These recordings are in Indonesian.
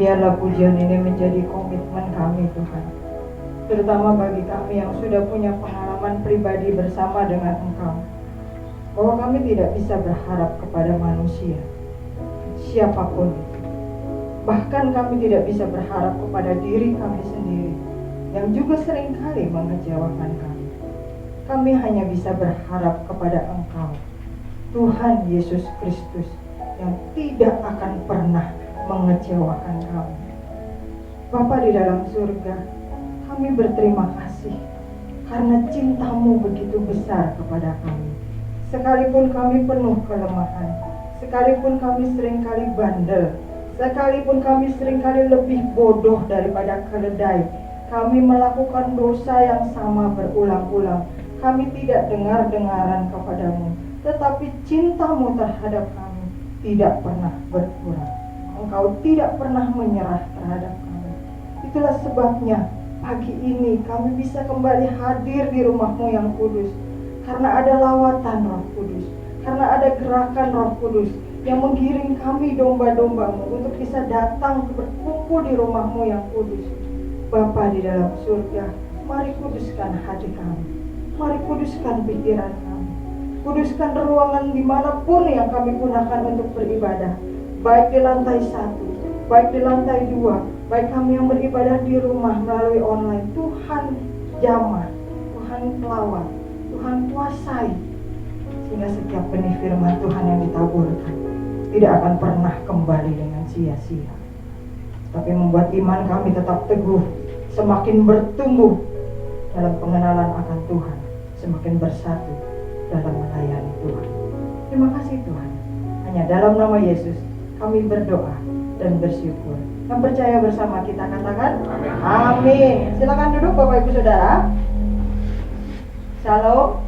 Biarlah pujian ini menjadi komitmen kami Tuhan, terutama bagi kami yang sudah punya pengalaman pribadi bersama dengan Engkau, bahwa kami tidak bisa berharap kepada manusia, siapapun itu. Bahkan kami tidak bisa berharap kepada diri kami sendiri, yang juga seringkali mengecewakan kami. Kami hanya bisa berharap kepada Engkau, Tuhan Yesus Kristus, yang tidak akan pernah mengecewakan kami. Bapa di dalam surga, kami berterima kasih karena cinta-Mu begitu besar kepada kami. Sekalipun kami penuh kelemahan, sekalipun kami seringkali bandel, sekalipun kami seringkali lebih bodoh daripada keledai, kami melakukan dosa yang sama berulang-ulang. Kami tidak dengar-dengaran kepadamu, tetapi cinta-Mu terhadap kami tidak pernah berkurang. Engkau tidak pernah menyerah terhadap kami. Itulah sebabnya pagi ini kami bisa kembali hadir di rumah-Mu yang kudus, karena ada lawatan Roh Kudus, karena ada gerakan Roh Kudus yang menggiring kami domba-domba-Mu untuk bisa datang berkumpul di rumah-Mu yang kudus. Bapa di dalam surga, mari kuduskan hati kami, mari kuduskan pikiran kami, kuduskan ruangan dimanapun yang kami gunakan untuk beribadah, baik di lantai 1, baik di lantai 2, baik kami yang beribadah di rumah melalui online. Tuhan jamah, Tuhan pelawat, Tuhan kuasai, sehingga setiap benih firman Tuhan yang ditaburkan tidak akan pernah kembali dengan sia-sia, tapi membuat iman kami tetap teguh, semakin bertumbuh dalam pengenalan akan Tuhan, semakin bersatu dalam melayani Tuhan. Terima kasih Tuhan. Hanya dalam nama Yesus kami berdoa dan bersyukur. Yang percaya bersama kita katakan amin. Amin. Silakan duduk Bapak Ibu Saudara. Shalom.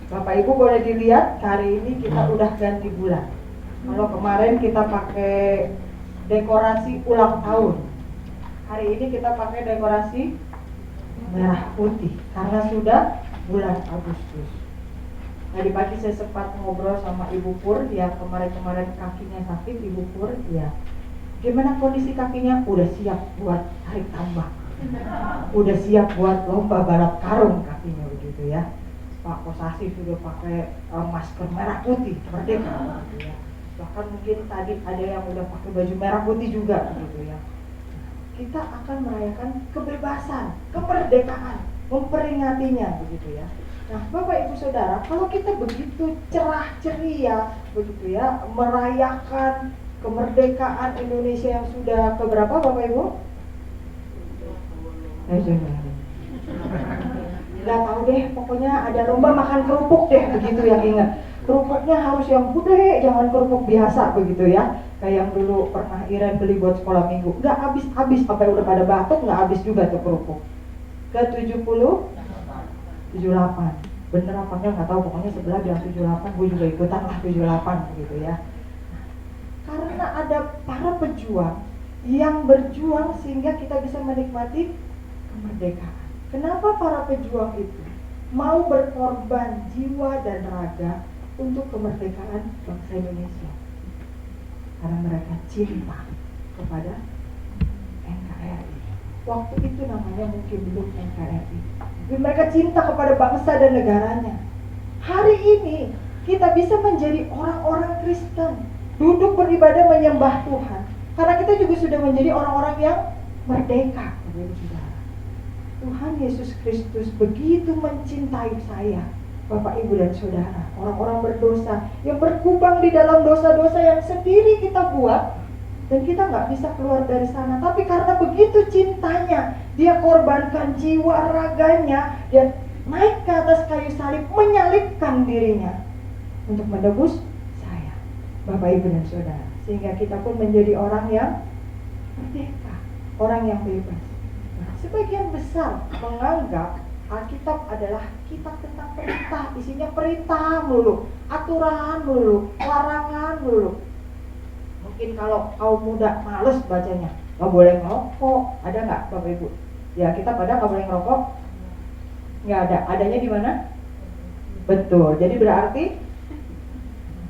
Bapak Ibu boleh dilihat, hari ini kita udah ganti bulan. Kalau kemarin kita pakai dekorasi ulang tahun, hari ini kita pakai dekorasi merah putih karena sudah bulan Agustus. Tadi pagi saya sempat ngobrol sama Ibu Pur, ya kemarin kakinya sakit. Ibu Pur, ya gimana kondisi kakinya? Udah siap buat tarik tambah, udah siap buat lomba balap karung kakinya begitu ya. Pak Kosasi sudah pakai masker merah putih merdeka gitu ya. Bahkan mungkin tadi ada yang udah pakai baju merah putih juga gitu ya. Kita akan merayakan kebebasan, kemerdekaan, memperingatinya begitu ya. Nah, Bapak Ibu Saudara, kalau kita begitu cerah ceria begitu ya, merayakan kemerdekaan Indonesia yang sudah keberapa Bapak Ibu? Nggak tahu deh, pokoknya ada lomba makan kerupuk deh begitu yang ingat. Kerupuknya harus yang gede, jangan kerupuk biasa begitu ya. Kayak yang dulu pernah Iren beli buat sekolah minggu. Nggak habis-habis, sampai udah pada batuk nggak habis juga tuh kerupuk. Ke 78. Bener apa enggak nggak tahu, pokoknya sebelah bilang 78, gue juga ikutan lah 78 gitu ya. Karena ada para pejuang yang berjuang sehingga kita bisa menikmati kemerdekaan. Kenapa para pejuang itu mau berkorban jiwa dan raga untuk kemerdekaan bangsa Indonesia? Karena mereka cinta kepada NKRI. Waktu itu namanya mungkin belum NKRI. Mereka cinta kepada bangsa dan negaranya. Hari ini kita bisa menjadi orang-orang Kristen, duduk beribadah menyembah Tuhan, karena kita juga sudah menjadi orang-orang yang merdeka. Tuhan Yesus Kristus begitu mencintai saya, Bapak Ibu dan Saudara, orang-orang berdosa yang berkubang di dalam dosa-dosa yang sendiri kita buat, dan kita nggak bisa keluar dari sana. Tapi karena begitu cintanya, dia korbankan jiwa raganya, dia naik ke atas kayu salib, menyalibkan dirinya untuk menebus saya, Bapak Ibu dan Saudara, sehingga kita pun menjadi orang yang merdeka, orang yang bebas. Nah, sebagian besar menganggap Alkitab adalah kitab tentang perintah, isinya perintah melulu, aturan melulu, larangan melulu. Mungkin kalau kaum muda males bacanya, nggak boleh ngerokok, ada nggak Bapak Ibu? Ya kita pada nggak boleh ngerokok, nggak ada. Adanya di mana? Betul. Jadi berarti,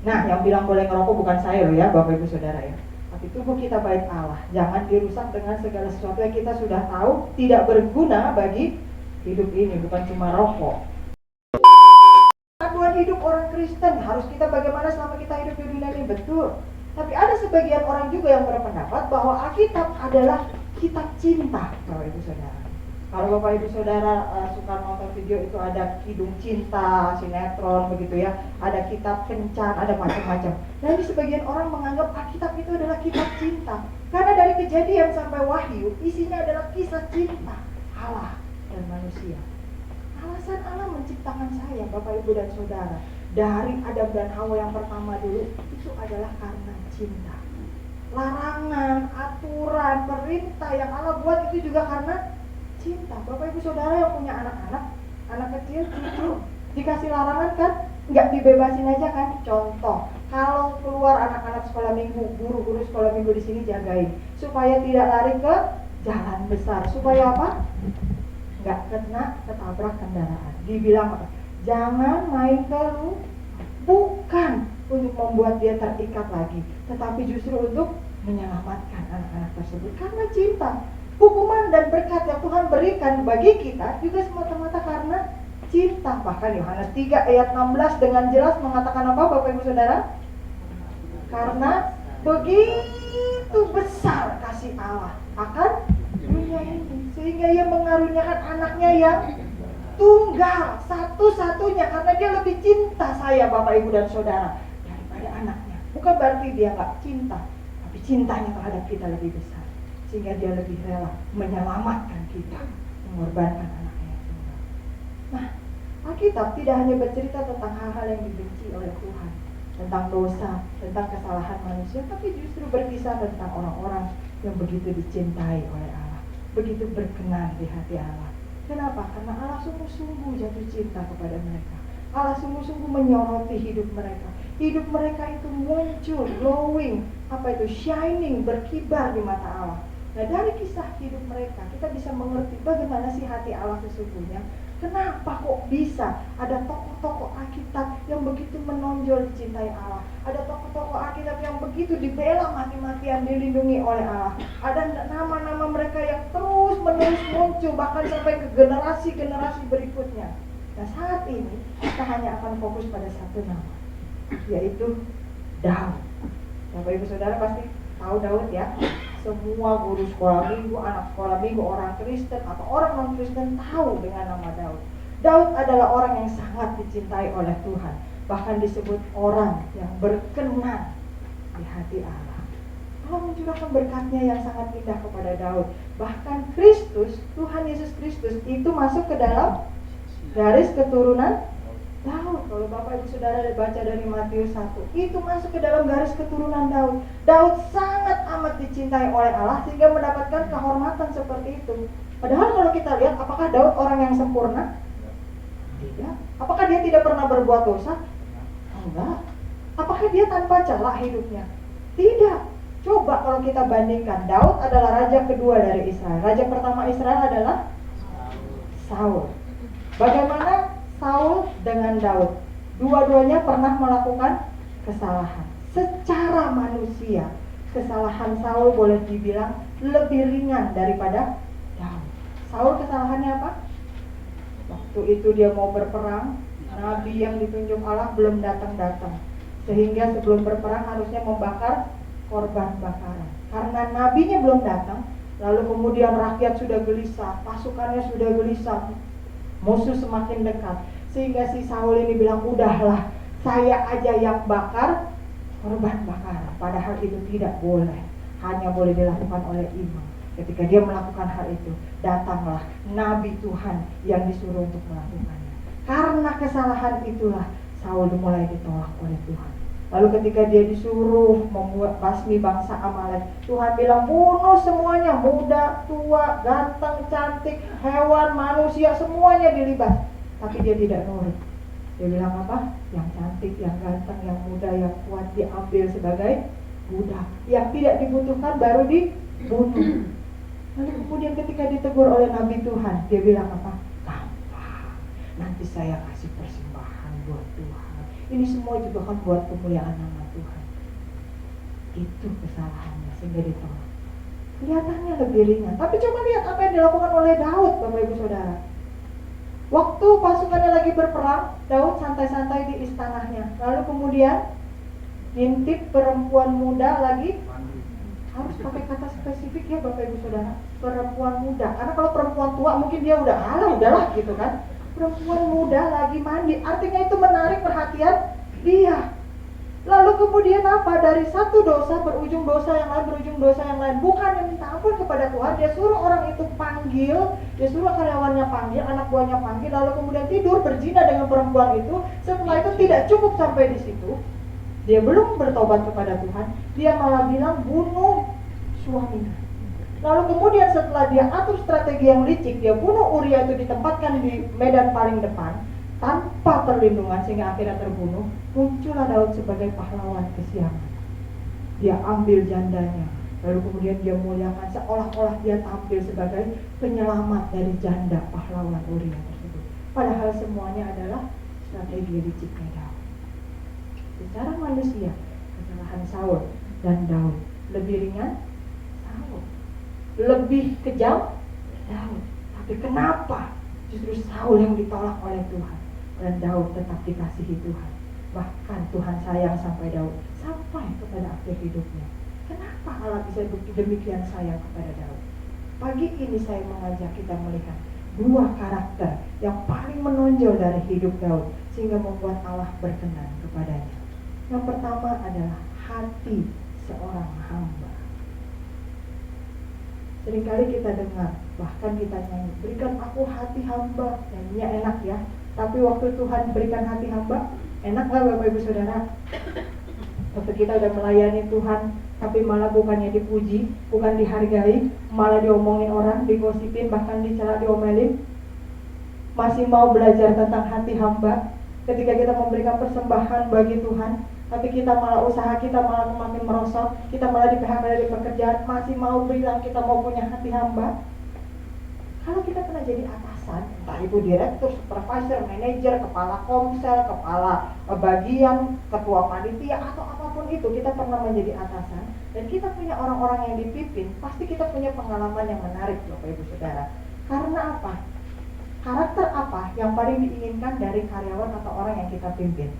nah yang bilang boleh ngerokok bukan saya loh ya Bapak Ibu Saudara ya. Tapi tubuh kita bait Allah, jangan dirusak dengan segala sesuatu yang kita sudah tahu tidak berguna bagi hidup ini, bukan cuma rokok. Panduan hidup orang Kristen harus kita bagaimana selama kita hidup di dunia ini, betul. Tapi ada sebagian orang juga yang berpendapat bahwa Alkitab adalah kitab cinta, Bapak Ibu Saudara. Kalau Bapak Ibu Saudara suka nonton video itu ada Kidung Cinta, sinetron begitu ya, ada kitab kencan, ada macam-macam. Nah, ini sebagian orang menganggap Alkitab itu adalah kitab cinta. Karena dari Kejadian sampai Wahyu, isinya adalah kisah cinta Allah dan manusia. Alasan Allah menciptakan saya, Bapak Ibu dan Saudara, dari Adam dan Hawa yang pertama dulu, itu adalah karena cinta. Larangan, aturan, perintah yang Allah buat itu juga karena cinta. Bapak Ibu Saudara yang punya anak-anak, anak kecil, cucu, dikasih larangan kan, nggak dibebasin aja kan. Contoh, kalau keluar anak-anak sekolah minggu, guru-guru sekolah minggu di sini jagain supaya tidak lari ke jalan besar. Supaya apa? Nggak kena ketabrak kendaraan. Dibilang apa? Jangan main keluar. Bukan untuk membuat dia terikat lagi, tetapi justru untuk menyelamatkan anak-anak tersebut karena cinta. Hukuman dan berkat yang Tuhan berikan bagi kita juga semata-mata karena cinta. Bahkan Yohanes 3 ayat 16 dengan jelas mengatakan apa, Bapak Ibu Saudara? Karena begitu besar kasih Allah akan dunia ini, sehingga Ia mengaruniakan anaknya yang tunggal, satu-satunya, karena Dia lebih cinta saya, Bapak Ibu dan Saudara, daripada anaknya. Bukan berarti Dia nggak cinta, tapi cintanya terhadap kita lebih besar, sehingga Dia lebih rela menyelamatkan kita, mengorbankan anaknya yang tunggal. Nah, Alkitab tidak hanya bercerita tentang hal-hal yang dibenci oleh Tuhan, tentang dosa, tentang kesalahan manusia, tapi justru berkisah tentang orang-orang yang begitu dicintai oleh Allah, begitu berkenan di hati Allah. Kenapa? Karena Allah sungguh-sungguh jatuh cinta kepada mereka. Allah sungguh-sungguh menyoroti hidup mereka. Hidup mereka itu muncul, glowing, shining, berkibar di mata Allah. Nah, dari kisah hidup mereka, kita bisa mengerti bagaimana sih hati Allah sesungguhnya. Kenapa kok bisa ada tokoh-tokoh Alkitab yang begitu menonjol dicintai Allah? Ada tokoh-tokoh Alkitab yang begitu dibela mati-matian, dilindungi oleh Allah. Ada nama-nama mereka yang terus-menerus muncul, bahkan sampai ke generasi-generasi berikutnya. Nah, saat ini kita hanya akan fokus pada satu nama, yaitu Daud. Bapak Ibu Saudara pasti tahu Daud ya. Semua guru sekolah minggu, anak sekolah minggu, orang Kristen atau orang non-Kristen tahu dengan nama Daud. Daud adalah orang yang sangat dicintai oleh Tuhan, bahkan disebut orang yang berkenan di hati Allah. Allah mencurahkan berkatnya yang sangat indah kepada Daud. Bahkan Kristus, Tuhan Yesus Kristus itu masuk ke dalam garis keturunan Daud. Kalau Bapak Ibu Saudara baca dari Matius 1, itu masuk ke dalam garis keturunan Daud. Daud sangat amat dicintai oleh Allah sehingga mendapatkan kehormatan seperti itu. Padahal kalau kita lihat, apakah Daud orang yang sempurna? Tidak. Apakah dia tidak pernah berbuat dosa? Enggak. Apakah dia tanpa celah hidupnya? Tidak. Coba kalau kita bandingkan, Daud adalah raja kedua dari Israel. Raja pertama Israel adalah Saul. Bagaimana Saul dengan Daud? Dua-duanya pernah melakukan kesalahan. Secara manusia, kesalahan Saul boleh dibilang lebih ringan daripada Daud. Saul kesalahannya apa? Waktu itu dia mau berperang, nabi yang ditunjuk Allah belum datang-datang, sehingga sebelum berperang harusnya membakar korban bakaran. Karena nabinya belum datang, lalu kemudian rakyat sudah gelisah, pasukannya sudah gelisah, musuh semakin dekat, sehingga si Saul ini bilang, udahlah, saya aja yang bakar korban bakaran. Padahal itu tidak boleh, hanya boleh dilakukan oleh imam. Ketika dia melakukan hal itu, datanglah nabi Tuhan yang disuruh untuk melakukannya. Karena kesalahan itulah Saul mulai ditolak oleh Tuhan. Lalu ketika dia disuruh membuat basmi bangsa Amalek, Tuhan bilang bunuh semuanya, muda, tua, ganteng, cantik, hewan, manusia, semuanya dilibas. Tapi dia tidak nurut. Dia bilang apa? Yang cantik, yang ganteng, yang muda, yang kuat diambil sebagai budak. Yang tidak dibutuhkan baru dibunuh. Lalu kemudian ketika ditegur oleh Nabi Tuhan, dia bilang apa? Gampang, nanti saya kasih persembahan buat Tuhan. Ini semua juga kan buat kemuliaan nama Tuhan. Itu kesalahannya sehingga ditolak. Kelihatannya lebih ringan. Tapi coba lihat apa yang dilakukan oleh Daud, Bapak Ibu Saudara. Waktu pasukannya lagi berperang, Daud santai-santai di istananya. Lalu kemudian ngintip perempuan muda lagi. Harus pakai kata spesifik ya Bapak Ibu Saudara, perempuan muda. Karena kalau perempuan tua mungkin dia udahlah gitu kan. Perempuan muda lagi mandi, artinya itu menarik perhatian dia. Lalu kemudian apa? Dari satu dosa berujung dosa yang lain, berujung dosa yang lain. Bukan yang minta ampun kepada Tuhan, dia suruh orang itu panggil, dia suruh karyawannya panggil, anak buahnya panggil, lalu kemudian tidur berzina dengan perempuan itu. Setelah itu tidak cukup sampai di situ. Dia belum bertobat kepada Tuhan, dia malah bilang bunuh suaminya. Lalu kemudian setelah dia atur strategi yang licik, dia bunuh Uria itu, ditempatkan di medan paling depan tanpa perlindungan sehingga akhirnya terbunuh. Muncullah Daud sebagai pahlawan kesiangan. Dia ambil jandanya, lalu kemudian dia muliakan seolah-olah dia tampil sebagai penyelamat dari janda pahlawan Uria tersebut. Padahal semuanya adalah strategi liciknya Daud. Secara manusia, kesalahan Saul dan Daud lebih ringan Saul, lebih kejam Daud. Tapi kenapa justru Saul yang ditolak oleh Tuhan dan Daud tetap dikasihi Tuhan? Bahkan Tuhan sayang sampai Daud, sampai kepada akhir hidupnya. Kenapa Allah bisa demikian sayang kepada Daud? Pagi ini saya mengajak kita melihat dua karakter yang paling menonjol dari hidup Daud sehingga membuat Allah berkenan kepadanya. Yang pertama adalah hati seorang hamba. Seringkali kita dengar, bahkan kita nyanyi, berikan aku hati hamba. Nyanyinya enak ya, tapi waktu Tuhan berikan hati hamba, enak gak Bapak Ibu Saudara? Waktu kita udah melayani Tuhan, tapi malah bukannya dipuji, bukan dihargai, malah diomongin orang, digosipin, bahkan dicela, diomelin. Masih mau belajar tentang hati hamba. Ketika kita memberikan persembahan bagi Tuhan, tapi kita malah usaha kita malah makin merosot, kita malah di PHK dari pekerjaan, masih mau bilang kita mau punya hati hamba. Kalau kita pernah jadi atasan, entah itu direktur, supervisor, manajer, kepala komsel, kepala bagian, ketua panitia, atau apapun itu, kita pernah menjadi atasan, dan kita punya orang-orang yang dipimpin, pasti kita punya pengalaman yang menarik Bapak Ibu Saudara. Karena apa? Karakter apa yang paling diinginkan dari karyawan atau orang yang kita pimpin?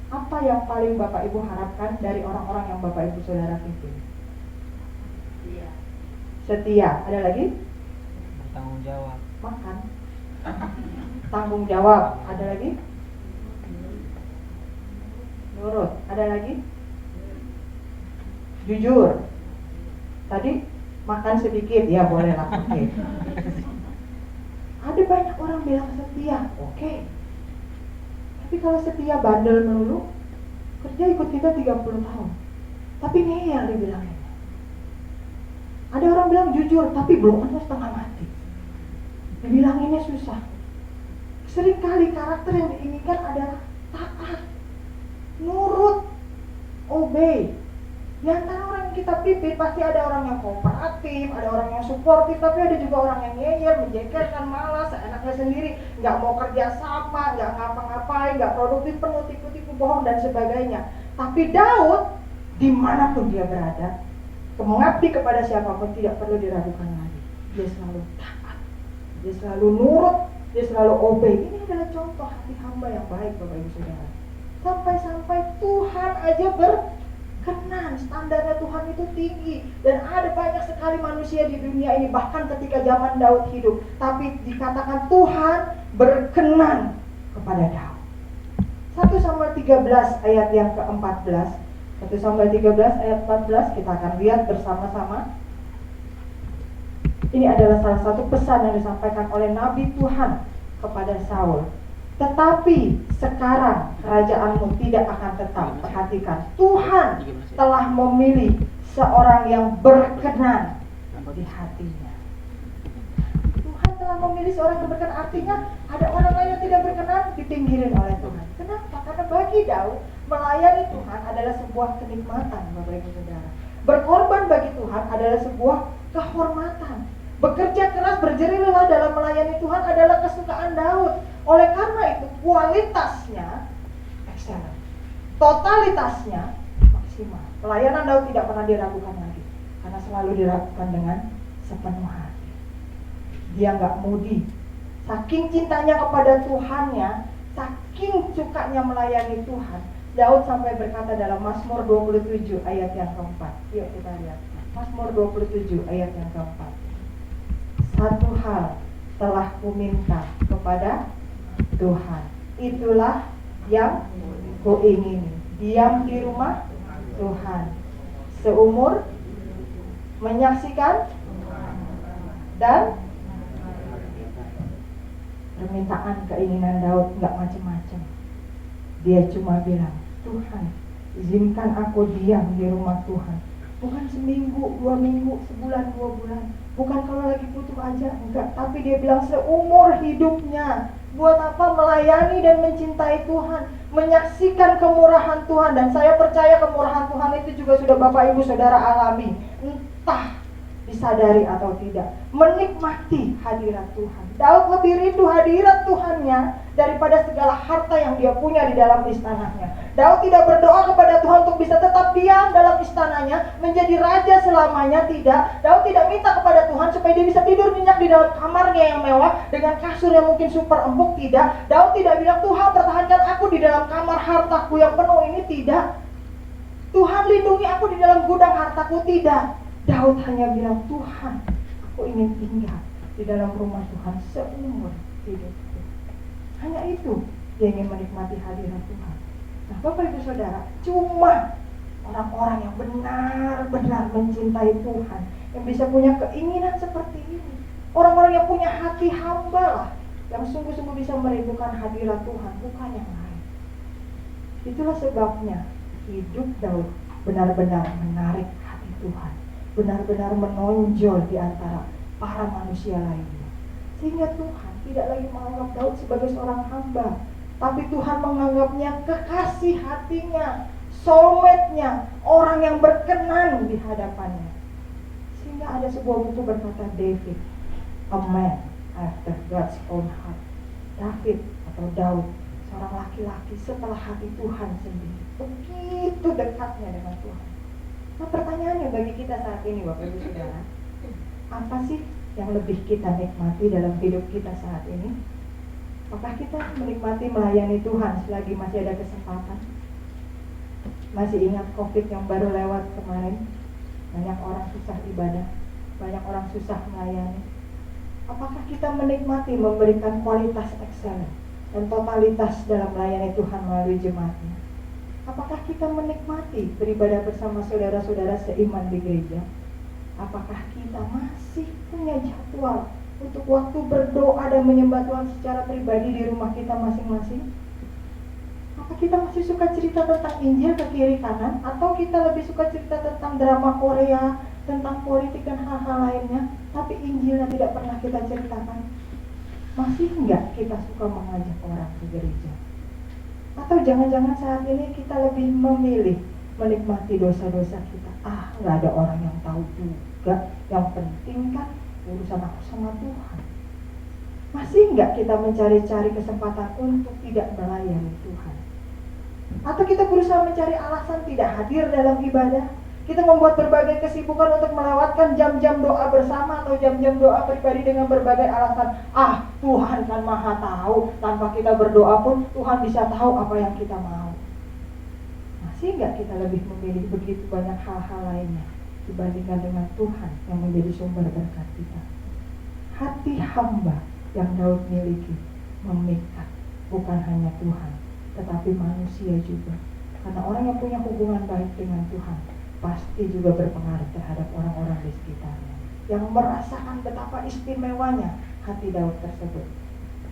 Apa yang paling Bapak Ibu harapkan dari orang-orang yang Bapak Ibu Saudara pimpin? Setia. Ada lagi? Bertanggung jawab. Makan. Tanggung jawab. Ada lagi? Nurut. Ada lagi? Jujur. Tadi makan sedikit, ya boleh lah. Oke. Ada banyak orang bilang setia. Oke. Tapi kalau setia bandel melulu, kerja ikut kita 30 tahun, tapi ngeyel dibilangin. Ada orang bilang jujur, tapi belum setengah mati, dibilanginnya susah. Seringkali karakter yang diinginkan adalah taat, nurut, obey. Di antara orang yang kita pimpin pasti ada orang yang kooperatif, ada orang yang suportif, tapi ada juga orang yang ngeyel, menjengkelkan, malas, seenaknya sendiri, nggak mau kerja sama, nggak ngapa-ngapain, nggak produktif, penuh tipu-tipu, bohong dan sebagainya. Tapi Daud, dimanapun dia berada, mengabdi kepada siapapun tidak perlu diragukan lagi. Dia selalu taat, dia selalu nurut, dia selalu obey. Ini adalah contoh hati hamba yang baik Bapak Ibu Saudara. Sampai-sampai Tuhan aja berkenan, standarnya Tuhan itu tinggi. Dan ada banyak sekali manusia di dunia ini, bahkan ketika zaman Daud hidup, tapi dikatakan Tuhan berkenan kepada Daud. 1 Samuel 13 ayat yang ke-14. 1 Samuel 13 ayat 14 kita akan lihat bersama-sama. Ini adalah salah satu pesan yang disampaikan oleh Nabi Tuhan kepada Saul. Tetapi sekarang kerajaanmu tidak akan tetap. Perhatikan, Tuhan telah memilih seorang yang berkenan di hatinya. Tuhan telah memilih seorang yang berkenan, artinya ada orang lain yang tidak berkenan, ditinggirin oleh Tuhan. Kenapa? Karena bagi Daud, melayani Tuhan adalah sebuah kenikmatan Bapak Ibu Saudara. Berkorban bagi Tuhan adalah sebuah kehormatan. Bekerja keras, berjerih lelah dalam melayani Tuhan adalah kesukaan Daud. Oleh karena itu, kualitasnya excellent, totalitasnya maksimal. Pelayanan Daud tidak pernah diragukan lagi, karena selalu diragukan dengan sepenuh hati. Dia nggak mudi. Saking cintanya kepada Tuhannya, saking sukanya melayani Tuhan, Daud sampai berkata dalam Mazmur 27 ayat yang keempat. Yuk kita lihat. Mazmur 27 ayat yang keempat. Satu hal telah kuminta kepada Tuhan, itulah yang kuingini, diam di rumah Tuhan seumur, menyaksikan dan permintaan keinginan Daud nggak macam-macam. Dia cuma bilang, Tuhan, izinkan aku diam di rumah Tuhan. Bukan seminggu, 2 minggu, sebulan, 2 bulan. Bukan kalau lagi butuh aja, enggak. Tapi dia bilang seumur hidupnya. Buat apa? Melayani dan mencintai Tuhan, menyaksikan kemurahan Tuhan. Dan saya percaya kemurahan Tuhan itu juga sudah Bapak Ibu Saudara alami, entah disadari atau tidak. Menikmati hadirat Tuhan. Daud lebih rindu hadirat Tuhannya daripada segala harta yang dia punya di dalam istananya. Daud tidak berdoa kepada Tuhan untuk bisa tetap diam dalam istananya, menjadi raja selamanya, tidak. Daud tidak minta kepada Tuhan supaya dia bisa tidur nyenyak di dalam kamarnya yang mewah dengan kasur yang mungkin super empuk, tidak. Daud tidak bilang, Tuhan pertahankan aku di dalam kamar hartaku yang penuh ini, tidak. Tuhan lindungi aku di dalam gudang hartaku, tidak. Daud hanya bilang, Tuhan, aku ingin tinggal di dalam rumah Tuhan seumur hidupku. Hanya itu, dia ingin menikmati hadirat Tuhan. Nah, Bapak Ibu Saudara, cuma orang-orang yang benar-benar mencintai Tuhan yang bisa punya keinginan seperti ini. Orang-orang yang punya hati hamba lah, yang sungguh-sungguh bisa merindukan hadirat Tuhan, bukan yang lain. Itulah sebabnya hidup Daud benar-benar menarik hati Tuhan, benar-benar menonjol di antara para manusia lainnya. Sehingga Tuhan tidak lagi menganggap Daud sebagai seorang hamba, tapi Tuhan menganggapnya kekasih hatinya, soulmate-nya, orang yang berkenan di hadapannya. Sehingga ada sebuah buku berkata, David, a man after God's own heart. David atau Daud, seorang laki-laki setelah hati Tuhan sendiri. Begitu dekatnya dengan Tuhan. Nah, pertanyaannya bagi kita saat ini, Bapak Ibu Saudara, apa sih yang lebih kita nikmati dalam hidup kita saat ini? Apakah kita menikmati melayani Tuhan selagi masih ada kesempatan? Masih ingat COVID yang baru lewat kemarin? Banyak orang susah ibadah, banyak orang susah melayani. Apakah kita menikmati memberikan kualitas excellent dan totalitas dalam melayani Tuhan melalui jemaatnya? Apakah kita menikmati beribadah bersama saudara-saudara seiman di gereja? Apakah kita masih punya jadwal untuk waktu berdoa dan menyembah Tuhan secara pribadi di rumah kita masing-masing? Apa kita masih suka cerita tentang Injil ke kiri kanan? Atau kita lebih suka cerita tentang drama Korea, tentang politik dan hal-hal lainnya, tapi Injilnya tidak pernah kita ceritakan? Masih enggak kita suka mengajak orang ke gereja? Atau jangan-jangan saat ini kita lebih memilih menikmati dosa-dosa kita? Nggak ada orang yang tahu juga, yang penting kan urusan aku sama Tuhan. Masih enggak kita mencari-cari kesempatan untuk tidak melayani Tuhan? Atau kita berusaha mencari alasan tidak hadir dalam ibadah? Kita membuat berbagai kesibukan untuk melewatkan jam-jam doa bersama atau jam-jam doa pribadi dengan berbagai alasan. Tuhan kan maha tahu, tanpa kita berdoa pun Tuhan bisa tahu apa yang kita mau. Masih enggak kita lebih memilih begitu banyak hal-hal lainnya dibandingkan dengan Tuhan yang menjadi sumber berkat kita? Hati hamba yang Daud miliki memikat bukan hanya Tuhan, tetapi manusia juga. Karena orang yang punya hubungan baik dengan Tuhan pasti juga berpengaruh terhadap orang-orang di sekitarnya, yang merasakan betapa istimewanya hati Daud tersebut.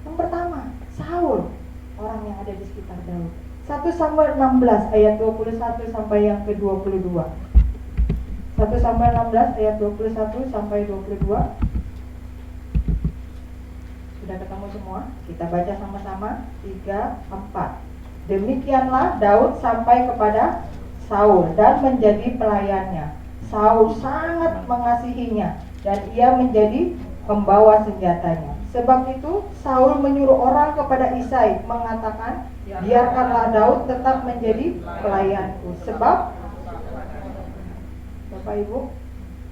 Yang pertama, Saul, orang yang ada di sekitar Daud. 1 Samuel 16 ayat 21 sampai yang ke-22. 1 Samuel 16 ayat 21 sampai 22. Sudah ketemu semua? Kita baca sama-sama. 3, 4. Demikianlah Daud sampai kepada Saul dan menjadi pelayannya. Saul sangat mengasihinya dan ia menjadi pembawa senjatanya. Sebab itu Saul menyuruh orang kepada Isai mengatakan, biarkanlah Daud tetap menjadi pelayanku, sebab Bapak Ibu,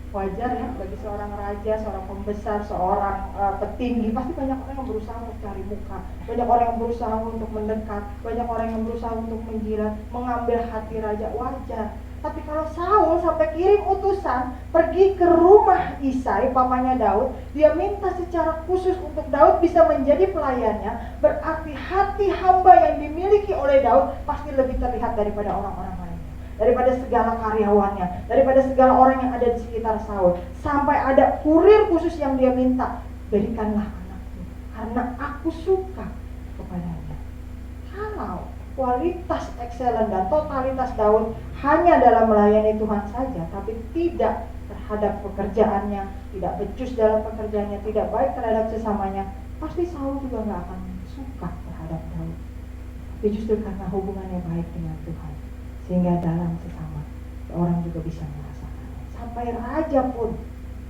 wajar ya bagi seorang raja, seorang pembesar, seorang petinggi, pasti banyak orang yang berusaha untuk cari muka, banyak orang yang berusaha untuk mendekat, banyak orang yang berusaha untuk menjilat, mengambil hati raja, wajar. Tapi kalau Saul sampai kirim utusan pergi ke rumah Isai, papanya Daud, dia minta secara khusus untuk Daud bisa menjadi pelayannya, berarti hati hamba yang dimiliki oleh Daud pasti lebih terlihat daripada orang-orang lain, daripada segala karyawannya, daripada segala orang yang ada di sekitar Saul. Sampai ada kurir khusus yang dia minta, berikanlah anakku karena aku suka kepadanya. Kalau kualitas excellent dan totalitas Daud hanya dalam melayani Tuhan saja, tapi tidak terhadap pekerjaannya, tidak becus dalam pekerjaannya, tidak baik terhadap sesamanya, pasti Saul juga gak akan suka terhadap Daud. Tapi justru karena hubungannya baik dengan Tuhan, sehingga dalam sesama orang juga bisa merasakannya. Sampai raja pun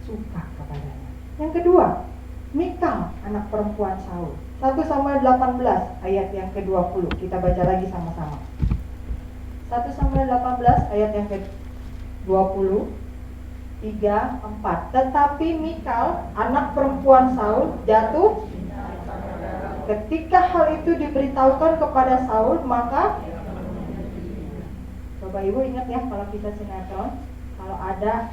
suka kepadanya. Yang kedua, Mikal, anak perempuan Saul. 1 Samuel 18 ayat yang ke-20. Kita baca lagi sama-sama. 1 Samuel 18 ayat yang ke-20, 3, 4. Tetapi Mikal, anak perempuan Saul, jatuh. Ketika hal itu diberitahukan kepada Saul, maka Bapak Ibu ingat ya, kalau kita sinetron, kalau ada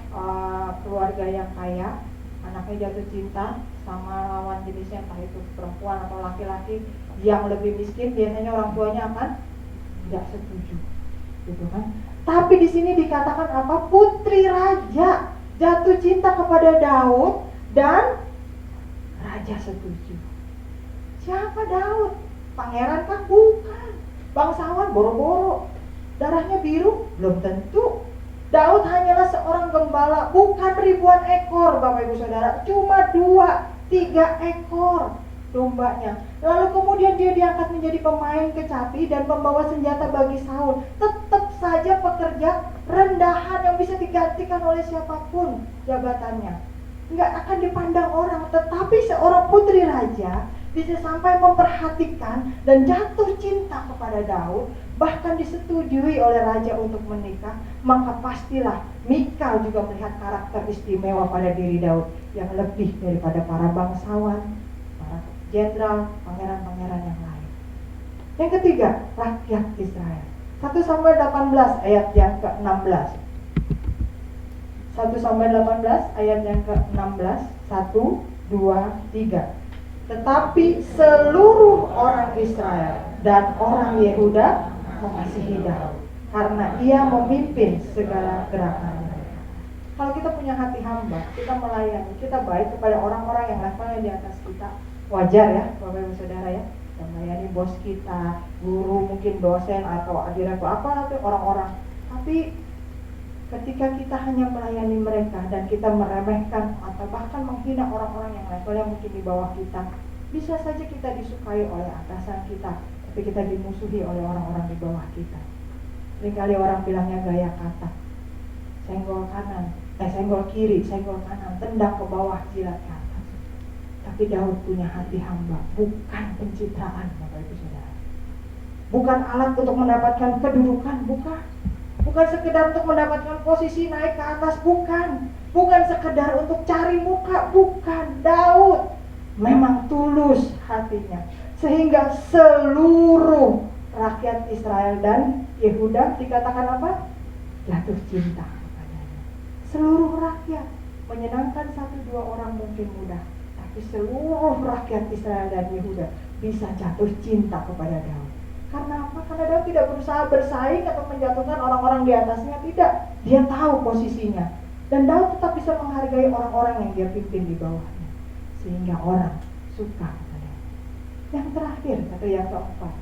keluarga yang kaya, anaknya jatuh cinta sama lawan jenisnya, entah itu perempuan atau laki-laki yang lebih miskin, biasanya orang tuanya akan tidak setuju, gitu kan? Tapi di sini dikatakan apa? Putri raja jatuh cinta kepada Daud dan raja setuju. Siapa Daud? Pangeran kan? Bukan. Bangsawan boro-boro. Darahnya biru? Belum tentu. Daud hanyalah seorang gembala, bukan ribuan ekor, Bapak Ibu Saudara, cuma 2-3 ekor dombanya. Lalu kemudian dia diangkat menjadi pemain kecapi dan pembawa senjata bagi Saul. Tetap saja pekerja rendahan yang bisa digantikan oleh siapapun jabatannya, nggak akan dipandang orang. Tetapi seorang putri raja bisa sampai memperhatikan dan jatuh cinta kepada Daud, bahkan disetujui oleh raja untuk menikah. Maka pastilah Mikal juga melihat karakter istimewa pada diri Daud yang lebih daripada para bangsawan, para jenderal, pangeran-pangeran yang lain. Yang ketiga, rakyat Israel. 1 Samuel 18 ayat yang ke-16. 1 Samuel 18 ayat yang ke-16. 1, 2, 3. Tetapi seluruh orang Israel dan orang Yehuda mengasihi Daud karena ia memimpin segala gerakannya. Kalau kita punya hati hamba, kita melayani, kita baik kepada orang-orang yang levelnya di atas kita, wajar ya Bapak Ibu Saudara ya. Kita melayani bos kita, guru, mungkin dosen atau direktur apa itu orang-orang. Tapi ketika kita hanya melayani mereka dan kita meremehkan atau bahkan menghina orang-orang yang levelnya mungkin di bawah kita, bisa saja kita disukai oleh atasan kita, tapi kita dimusuhi oleh orang-orang di bawah kita. Seringkali orang bilangnya gaya kata, senggol kanan, senggol kiri, senggol kanan, tendang ke bawah, jilat ke atas. Tapi Daud punya hati hamba, bukan pencitraan, Bapak Ibu Saudara. Bukan alat untuk mendapatkan kedudukan, bukan. Bukan sekedar untuk mendapatkan posisi naik ke atas, bukan. Bukan sekedar untuk cari muka, bukan. Daud memang tulus hatinya, sehingga seluruh rakyat Israel dan Yehuda dikatakan apa? Jatuh cinta kepadanya. Seluruh rakyat, menyenangkan 1-2 orang mungkin mudah, tapi seluruh rakyat Israel dan Yehuda bisa jatuh cinta kepada Daud. Karena apa? Karena Daud tidak berusaha bersaing atau menjatuhkan orang-orang di atasnya, tidak. Dia tahu posisinya, dan Daud tetap bisa menghargai orang-orang yang dia pimpin di bawahnya, sehingga orang suka kepadanya. Yang terakhir atau yang keempat,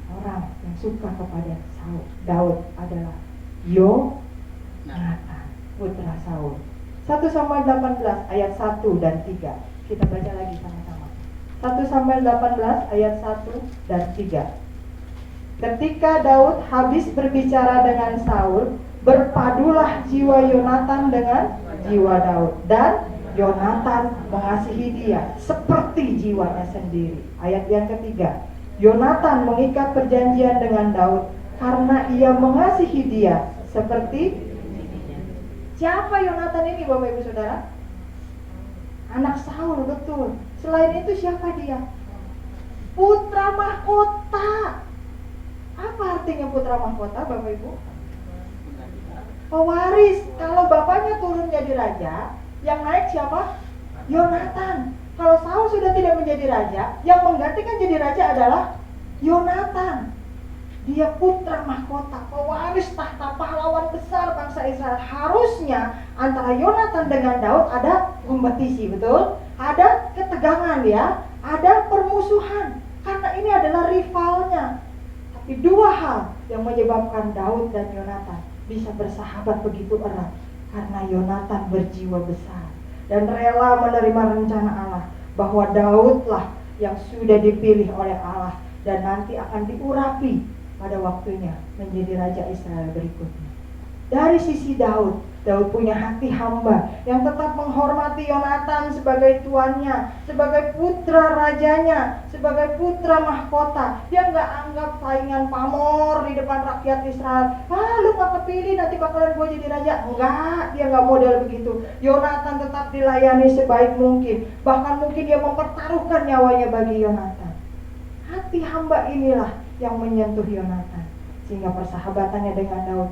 orang yang suka kepada Daud adalah Yonatan, putra Saul. 1 Samuel 18 ayat 1 dan 3. Kita baca lagi sama-sama. 1 Samuel 18 ayat 1 dan 3. Ketika Daud habis berbicara dengan Saul, berpadulah jiwa Yonatan dengan jiwa Daud, dan Yonatan mengasihi dia seperti jiwanya sendiri. Ayat yang ketiga, Yonatan mengikat perjanjian dengan Daud karena ia mengasihi dia seperti jiwanya sendiri. Ayat yang ketiga, Yonatan mengikat perjanjian dengan Daud karena ia mengasihi dia seperti jiwanya sendiri. Ayat yang keempat, Yonatan mengikat perjanjian dengan Daud karena ia mengasihi dia seperti jiwanya sendiri. Ayat yang kelima, Yonatan mengikat perjanjian dengan Daud karena ia mengasihi dia seperti jiwanya sendiri. Ayat yang kelima, Yonatan mengikat perjanjian dengan Daud karena ia mengasihi dia seperti Siapa Yonatan ini Bapak Ibu Saudara? Anak Saul, betul. Selain itu siapa dia? Putra mahkota. Apa artinya putra mahkota Bapak Ibu? Pewaris. Kalau bapaknya turun jadi raja, yang naik siapa? Yonatan. Kalau Saul sudah tidak menjadi raja, yang menggantikan jadi raja adalah Yonatan. Dia putra mahkota, pewaris tahta, pahlawan besar bangsa Israel. Harusnya antara Yonatan dengan Daud ada kompetisi, betul? Ada ketegangan ya, ada permusuhan. Karena ini adalah rivalnya. Tapi dua hal yang menyebabkan Daud dan Yonatan bisa bersahabat begitu erat. Karena Yonatan berjiwa besar dan rela menerima rencana Allah bahwa Daudlah yang sudah dipilih oleh Allah dan nanti akan diurapi pada waktunya menjadi raja Israel berikutnya. Dari sisi Daud punya hati hamba yang tetap menghormati Yonatan sebagai tuannya, sebagai putra rajanya, sebagai putra mahkota. Dia nggak anggap saingan pamor di depan rakyat Israel. Lu nggak kepilih, nanti bakalan gue jadi raja. Enggak, dia nggak model begitu. Yonatan tetap dilayani sebaik mungkin. Bahkan mungkin dia mempertaruhkan nyawanya bagi Yonatan. Hati hamba inilah yang menyentuh Yonatan, sehingga persahabatannya dengan Daud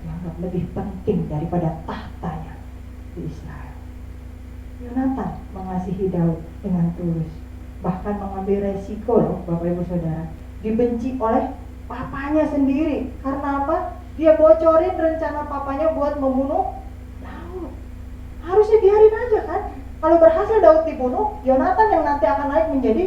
dianggap lebih penting daripada tahtanya di Israel. Yonatan mengasihi Daud dengan tulus, bahkan mengambil resiko loh Bapak Ibu Saudara, dibenci oleh papanya sendiri. Karena apa? Dia bocorin rencana papanya buat membunuh Daud. Harusnya biarin aja kan. Kalau berhasil Daud dibunuh, Yonatan yang nanti akan naik menjadi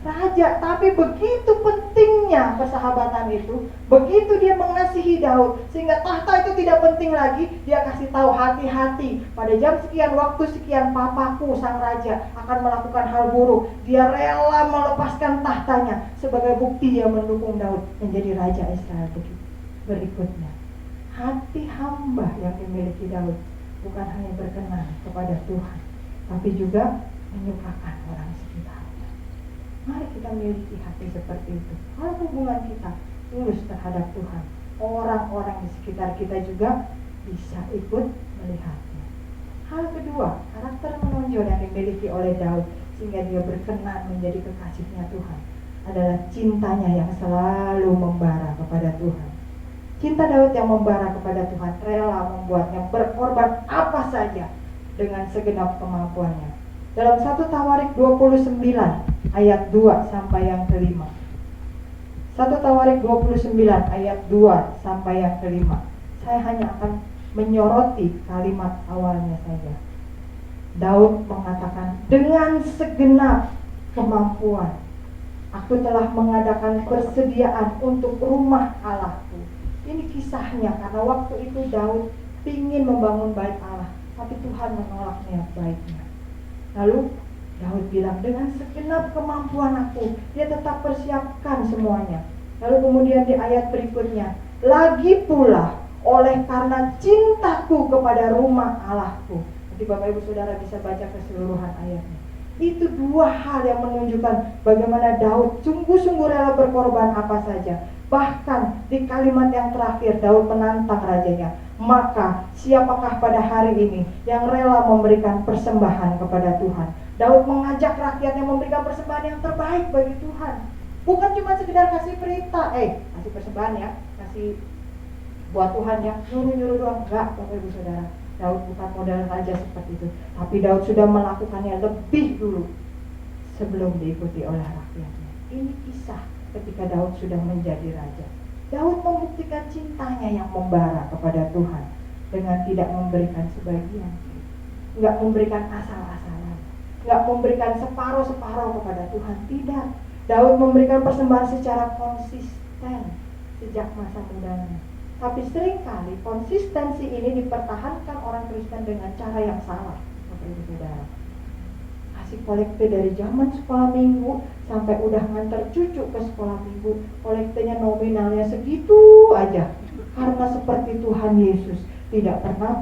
raja. Tapi begitu pentingnya persahabatan itu, begitu dia mengasihi Daud, sehingga tahta itu tidak penting lagi. Dia kasih tahu, hati-hati, pada jam sekian, waktu sekian, papaku sang raja akan melakukan hal buruk. Dia rela melepaskan tahtanya sebagai bukti dia mendukung Daud menjadi raja Israel berikutnya. Hati hamba yang dimiliki Daud bukan hanya berkenan kepada Tuhan, tapi juga menyukakan orang sekitar. Mari kita miliki hati seperti itu. Kalau hubungan kita tulus terhadap Tuhan, orang-orang di sekitar kita juga bisa ikut melihatnya. Hal kedua, karakter menonjol yang dimiliki oleh Daud sehingga dia berkenan menjadi kekasihnya Tuhan adalah cintanya yang selalu membara kepada Tuhan. Cinta Daud yang membara kepada Tuhan rela membuatnya berkorban apa saja dengan segenap kemampuannya. Dalam 1 Tawarik 29 ayat 2 sampai yang kelima. 1 Tawarik 29 ayat 2 sampai yang kelima. Saya hanya akan menyoroti kalimat awalnya saja. Daud mengatakan, dengan segenap kemampuan aku telah mengadakan persediaan untuk rumah Allahku. Ini kisahnya, karena waktu itu Daud ingin membangun bait Allah, tapi Tuhan menolak niat baiknya. Lalu Daud bilang, dengan segenap kemampuan aku, dia tetap persiapkan semuanya. Lalu kemudian di ayat berikutnya, lagi pula oleh karena cintaku kepada rumah Allahku. Nanti Bapak Ibu Saudara bisa baca keseluruhan ayatnya. Itu dua hal yang menunjukkan bagaimana Daud sungguh-sungguh rela berkorban apa saja. Bahkan di kalimat yang terakhir Daud menantang rajanya, maka siapakah pada hari ini yang rela memberikan persembahan kepada Tuhan? Daud mengajak rakyatnya memberikan persembahan yang terbaik bagi Tuhan. Bukan cuma sekedar kasih perintah, kasih persembahan ya, kasih buat Tuhan ya, nyuruh-nyuruh doang. Enggak, Bapak Ibu Saudara, Daud bukan model raja seperti itu. Tapi Daud sudah melakukannya lebih dulu sebelum diikuti oleh rakyatnya. Ini kisah ketika Daud sudah menjadi raja. Daud membuktikan cintanya yang membara kepada Tuhan dengan tidak memberikan sebagian, nggak memberikan asal-asalan, nggak memberikan separuh-separuh kepada Tuhan. Tidak, Daud memberikan persembahan secara konsisten sejak masa mudanya. Tapi seringkali konsistensi ini dipertahankan orang Kristen dengan cara yang salah, Bapak Ibu Saudara. Kasih kolekte dari zaman sekolah minggu sampai udah ngantar cucu ke sekolah minggu, kolektenya nominalnya segitu aja. Karena seperti Tuhan Yesus tidak pernah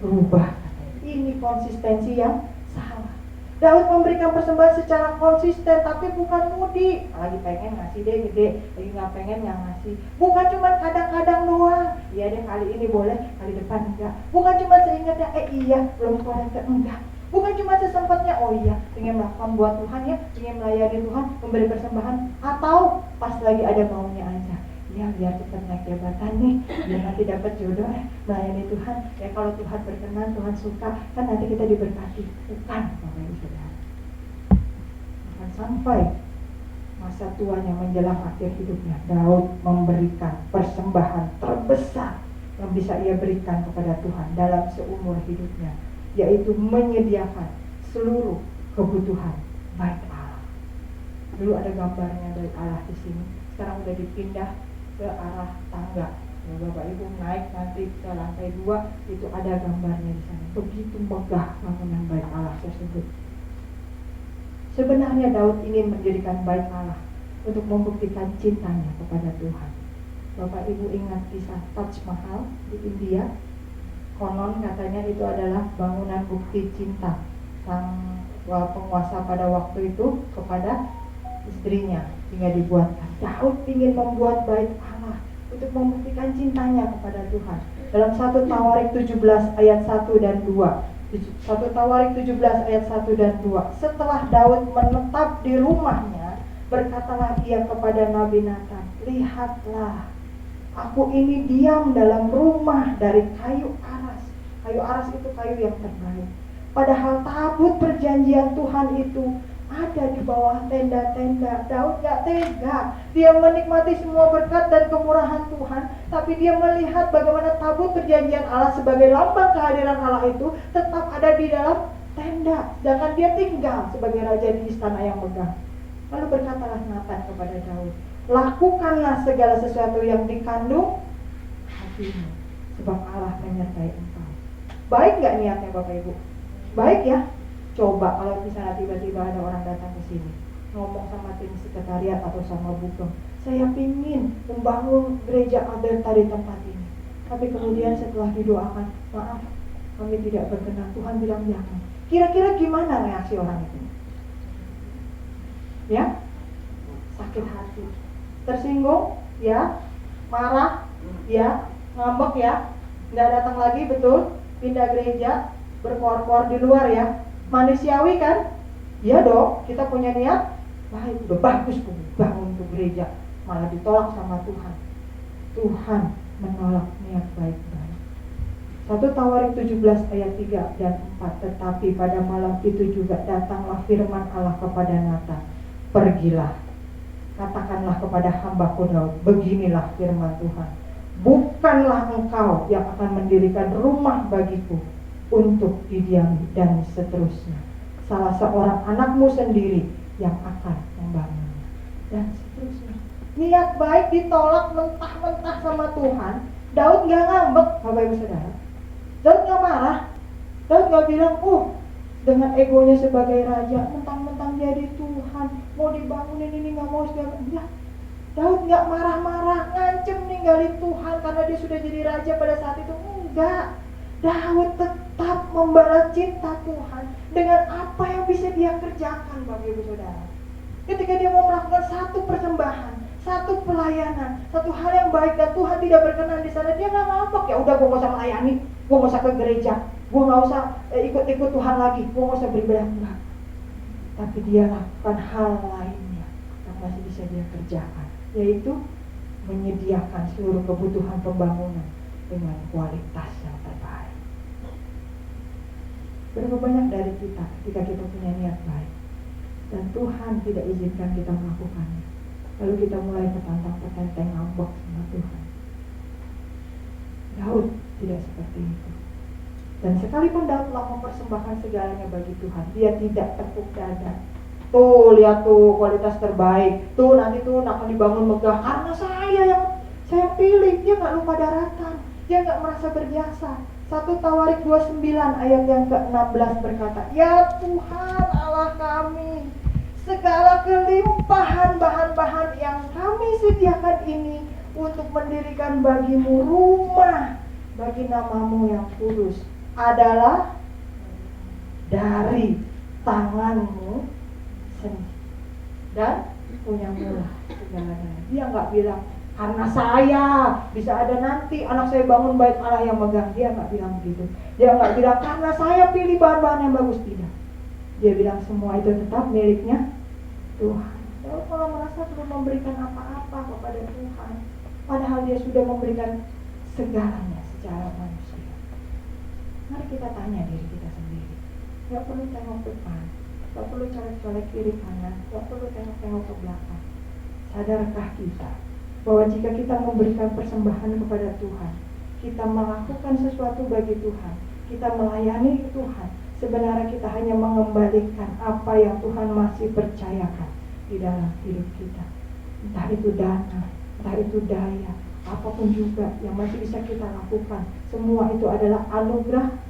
berubah. Ini konsistensi yang salah. Daud memberikan persembahan secara konsisten, tapi bukan mudi. Lagi pengen ngasih deh gede, lagi nggak pengen nggak ngasih. Bukan cuma kadang-kadang doang. Iya deh kali ini boleh, kali depan enggak. Bukan cuma seingatnya, iya belum korekte enggak. Bukan cuma sesempatnya, oh iya ingin melakukan buat Tuhan ya, ingin melayani Tuhan, memberi persembahan, atau pas lagi ada maunya aja. Ya biar cepat naik jabatan nih, biar nanti dapat jodoh melayani Tuhan. Ya kalau Tuhan berkenan, Tuhan suka, kan nanti kita diberkati. Bukan, Bapak Ibu Saudara. Bahkan sampai masa tuanya menjelang akhir hidupnya, Daud memberikan persembahan terbesar yang bisa ia berikan kepada Tuhan dalam seumur hidupnya, yaitu menyediakan seluruh kebutuhan bait Allah. Dulu ada gambarnya dari Allah di sini, sekarang udah dipindah ke arah tangga. Ya, Bapak Ibu naik nanti ke lantai 2, itu ada gambarnya di sana. Begitu megah bangunan bait Allah tersebut. Sebenarnya Daud ingin mendirikan bait Allah untuk membuktikan cintanya kepada Tuhan. Bapak Ibu ingat kisah Taj Mahal di India? Konon katanya itu adalah bangunan bukti cinta sang penguasa pada waktu itu kepada istrinya, hingga dibuatkan. Daud ingin membuat bait Allah untuk membuktikan cintanya kepada Tuhan. Dalam 1 Tawarik 17 ayat 1 dan 2. 1 Tawarik 17 ayat 1 dan 2. Setelah Daud menetap di rumahnya, berkatalah ia kepada Nabi Nathan, lihatlah, aku ini diam dalam rumah dari kayu aras. Kayu aras itu kayu yang terbaik. Padahal tabut perjanjian Tuhan itu ada di bawah tenda-tenda. Daud gak tega. Dia menikmati semua berkat dan kemurahan Tuhan, tapi dia melihat bagaimana tabut perjanjian Allah sebagai lambang kehadiran Allah itu tetap ada di dalam tenda, sedangkan dia tinggal sebagai raja di istana yang megah. Lalu berkatalah Nathan kepada Daud, lakukanlah segala sesuatu yang dikandung hatimu, sebab Allah menyertai engkau. Baik gak niatnya Bapak Ibu? Baik ya. Coba kalau misalnya tiba-tiba ada orang datang ke sini, ngomong sama tim sekretariat atau sama Bugem, saya pingin membangun gereja Alberta di tempat ini, tapi kemudian setelah didoakan, maaf, kami tidak berkenan, Tuhan bilang jangan. Kira-kira gimana reaksi orang itu? Ya, sakit hati, tersinggung, ya, marah, ya, ngambek ya, nggak datang lagi, betul, pindah gereja, berkor-kor di luar ya. Manusiawi kan? Ya dong, kita punya niat baik, udah bagus bangun untuk gereja, malah ditolak sama Tuhan. Tuhan menolak niat baik-baik. 1 Tawarik 17 ayat 3 dan 4. Tetapi pada malam itu juga datanglah firman Allah kepada Nathan, pergilah, katakanlah kepada hambaku Daud, beginilah firman Tuhan, bukanlah engkau yang akan mendirikan rumah bagiku untuk didiami dan seterusnya, salah seorang anakmu sendiri yang akan membangunnya dan seterusnya. Niat baik ditolak mentah-mentah sama Tuhan. Daud gak ngambek, Bapak Ibu Saudara. Daud gak marah. Daud gak bilang, dengan egonya sebagai raja, mentang-mentang jadi Tuhan, mau dibangunin ini gak mau segala. Enggak. Daud gak marah-marah, ngancem ninggalin Tuhan karena dia sudah jadi raja pada saat itu. Enggak. Daud tetap membalas cinta Tuhan dengan apa yang bisa dia kerjakan, Bapak Ibu Saudara. Ketika dia mau melakukan satu persembahan, satu pelayanan, satu hal yang baik dan Tuhan tidak berkenan di sana, dia nggak ngambek, ya udah gue nggak usah melayani, gue nggak usah ke gereja, gue nggak usah ikut-ikut Tuhan lagi, gue nggak usah beribadah, enggak. Tapi dia lakukan hal lainnya yang masih bisa dia kerjakan, yaitu menyediakan seluruh kebutuhan pembangunan dengan kualitas yang terbaik. Berapa banyak dari kita ketika kita punya niat baik dan Tuhan tidak izinkan kita melakukannya, lalu kita mulai petantang-petenteng ngambek sama Tuhan. Daud tidak seperti itu. Dan sekalipun Daud telah mempersembahkan segalanya bagi Tuhan, dia tidak tepuk dada. Tuh lihat tuh kualitas terbaik, tuh nanti tuh akan dibangun megah karena saya pilih. Dia nggak lupa daratan, dia nggak merasa berjasa. 1 Tawarik 29 ayat yang ke-16 berkata, ya Tuhan Allah kami, segala kelimpahan bahan-bahan yang kami sediakan ini untuk mendirikan bagimu rumah bagi namamu yang kudus adalah dari tanganmu sendiri dan punya mula segala-galanya. Dia nggak bilang karena saya bisa ada nanti anak saya bangun bait Allah yang megang. Dia nggak bilang begitu. Dia nggak bilang karena saya pilih bahan-bahan yang bagus, tidak. Dia bilang semua itu tetap miliknya Tuhan. Kalau merasa belum memberikan apa-apa kepada Tuhan, padahal dia sudah memberikan segalanya secara manusia. Mari kita tanya diri kita sendiri. Gak perlu tengok depan, gak perlu colek-colek kiri kanan, gak perlu tengok-tengok ke belakang. Sadarkah kita bahwa jika kita memberikan persembahan kepada Tuhan, kita melakukan sesuatu bagi Tuhan, kita melayani Tuhan, sebenarnya kita hanya mengembalikan apa yang Tuhan masih percayakan di dalam hidup kita. Entah itu dana, entah itu daya, apapun juga yang masih bisa kita lakukan, semua itu adalah anugerah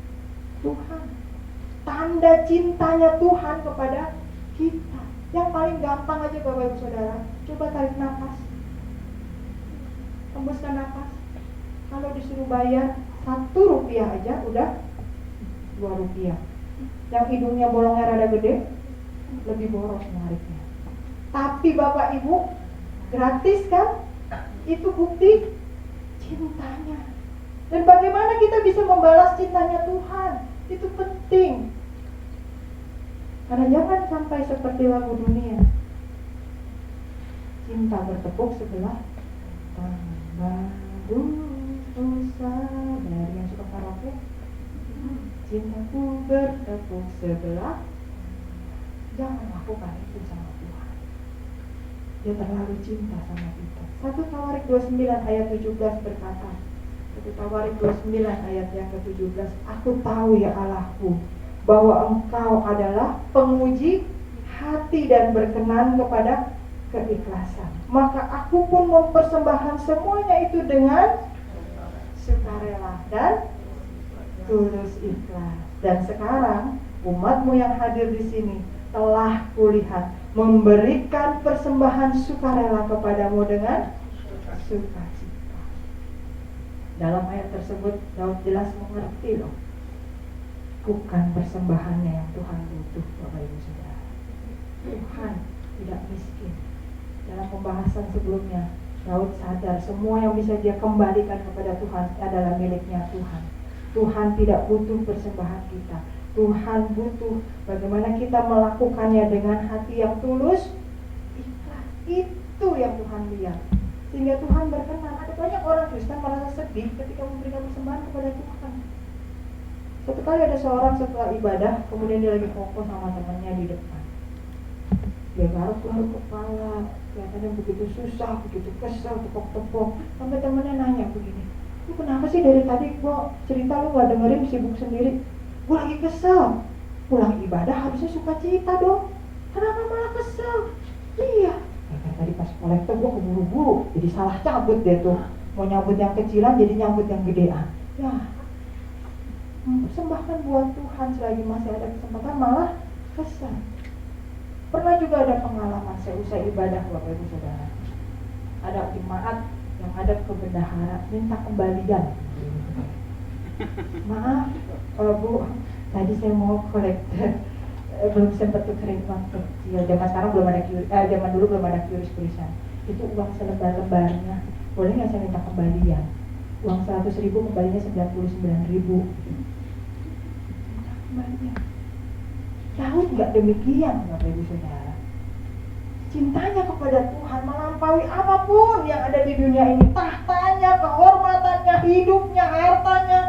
Tuhan. Tanda cintanya Tuhan kepada kita. Yang paling gampang aja Bapak Ibu Saudara, coba tarik nafas, hembuskan nafas. Kalau disuruh bayar 1 rupiah aja udah 2 rupiah. Yang hidungnya bolongnya rada gede, lebih boros nariknya. Tapi Bapak Ibu, gratis kan? Itu bukti cintanya. Dan bagaimana kita bisa membalas cintanya Tuhan? Itu penting. Karena jangan sampai seperti lagu dunia, cinta bertepuk sebelah tangan. Dari yang suka karaoke, cintaku bertepuk sebelah. Jangan lakukan itu sama Tuhan. Dia terlalu cinta sama kita. 1 Tawarik 29 ayat 17 berkata, 1 Tawarik 29 ayat yang ke-17, aku tahu ya Allahku, bahwa Engkau adalah penguji hati dan berkenan kepada keikhlasan. Maka aku pun mempersembahkan semuanya itu dengan sukarela dan tulus ikhlas. Dan sekarang umatmu yang hadir di sini telah kulihat memberikan persembahan sukarela kepadamu dengan sukacita. Dalam ayat tersebut Daud jelas mengerti loh, bukan persembahannya yang Tuhan butuh, Bapak Ibu Saudara. Tuhan tidak miskin. Dalam pembahasan sebelumnya, Daud sadar semua yang bisa dia kembalikan kepada Tuhan adalah miliknya Tuhan. Tuhan tidak butuh persembahan kita. Tuhan butuh bagaimana kita melakukannya dengan hati yang tulus, ikhlas. Itu yang Tuhan lihat. Sehingga Tuhan berkenan. Ada banyak orang Kristen merasa sedih ketika memberikan persembahan kepada Tuhan. Suatu kali ada seorang setelah ibadah, kemudian dia lagi fokus sama temannya di depan. Dia garuk-garuk kepala, kelihatannya begitu susah, begitu kesel, tepok-tepok. Sampai temannya nanya begini, lu kenapa sih dari tadi gua cerita lu gak dengerin, sibuk sendiri? Gua lagi kesel. Pulang ibadah harusnya sukacita dong. Kenapa malah kesel? Iya. Kayak tadi pas kolektor gua keburu-buru, jadi salah cabut deh tuh. Mau nyabut yang kecilan jadi nyabut yang gedean. Ya, persembahkan buat Tuhan selagi masih ada kesempatan malah kesel. Pernah juga ada pengalaman saya usai ibadah Bapak Ibu Saudara. Ada jemaat yang ada ke bendahara minta kembalian. Maaf Bu, tadi saya mau kolektor, belum sempat tukerin uang kecil. Zaman dulu belum ada QRIS tulisan. Itu uang selembar-lembarnya. Boleh nggak saya minta kembalian? Uang 100.000 kembalinya 99.000. Kembalian. Daud nggak demikian, Bapak Ibu Saudara. Cintanya kepada Tuhan melampaui apapun yang ada di dunia ini. Tahtanya, kehormatannya, hidupnya, hartanya.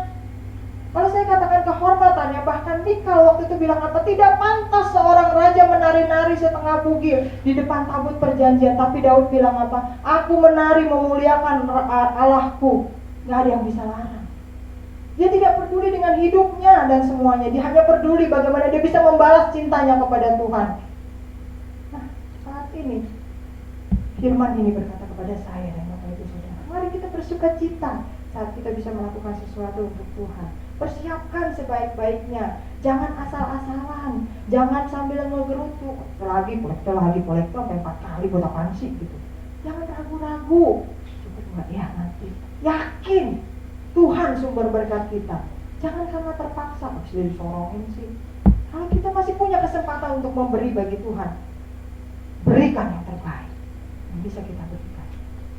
Kalau saya katakan kehormatannya, bahkan Mikal waktu itu bilang apa? Tidak pantas seorang raja menari-nari setengah bugil di depan tabut perjanjian. Tapi Daud bilang apa? Aku menari memuliakan Allahku. Gak ada yang bisa larang. Dia tidak peduli dengan hidupnya dan semuanya. Dia hanya peduli bagaimana dia bisa membalas cintanya kepada Tuhan. Nah, saat ini firman ini berkata kepada saya dan Bapak Ibu Saudara, mari kita bersukacita saat kita bisa melakukan sesuatu untuk Tuhan. Persiapkan sebaik-baiknya. Jangan asal-asalan. Jangan sambil ngegerutu. Kolektor lagi, sampai 4 kali buat apaan sih gitu. Jangan ragu-ragu. Cukup enggak ya nanti. Yakin Tuhan sumber berkat kita. Jangan karena terpaksa, sudah disorongin sih. Kalau kita masih punya kesempatan untuk memberi bagi Tuhan, berikan yang terbaik yang bisa kita berikan.